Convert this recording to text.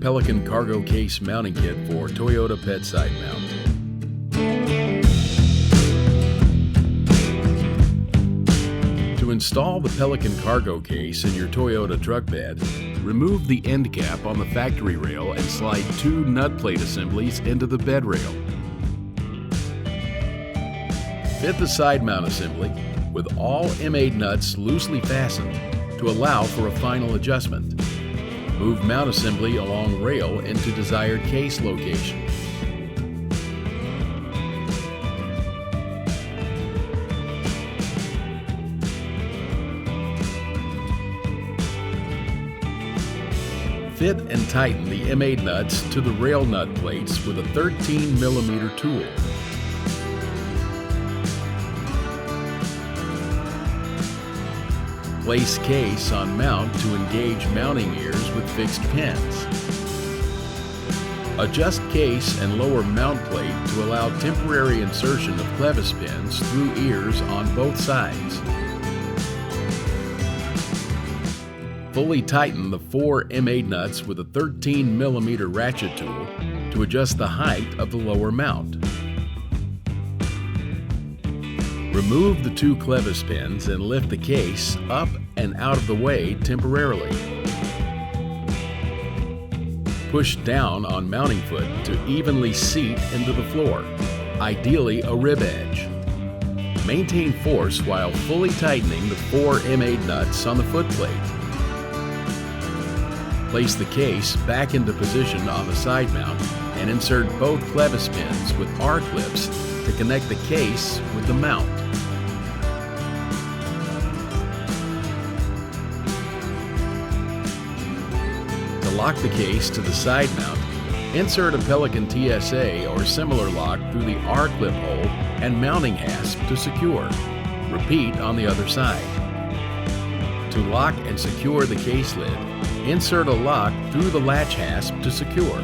Pelican Cargo Case mounting kit for Toyota Pet Side Mount. To install the Pelican Cargo Case in your Toyota truck bed, remove the end cap on the factory rail and slide 2 nut plate assemblies into the bed rail. Fit the side mount assembly with all M8 nuts loosely fastened to allow for a final adjustment. Move mount assembly along rail into desired case location. Fit and tighten the M8 nuts to the rail nut plates with a 13mm tool. Place case on mount to engage mounting ears with fixed pins. Adjust case and lower mount plate to allow temporary insertion of clevis pins through ears on both sides. Fully tighten the 4 M8 nuts with a 13mm ratchet tool to adjust the height of the lower mount. Remove the 2 clevis pins and lift the case up and out of the way temporarily. Push down on mounting foot to evenly seat into the floor, ideally a rib edge. Maintain force while fully tightening the 4 M8 nuts on the foot plate. Place the case back into position on the side mount and insert both clevis pins with R-clips to connect the case with the mount. To lock the case to the side mount, insert a Pelican TSA or similar lock through the R-clip hole and mounting hasp to secure. Repeat on the other side. To lock and secure the case lid, insert a lock through the latch hasp to secure.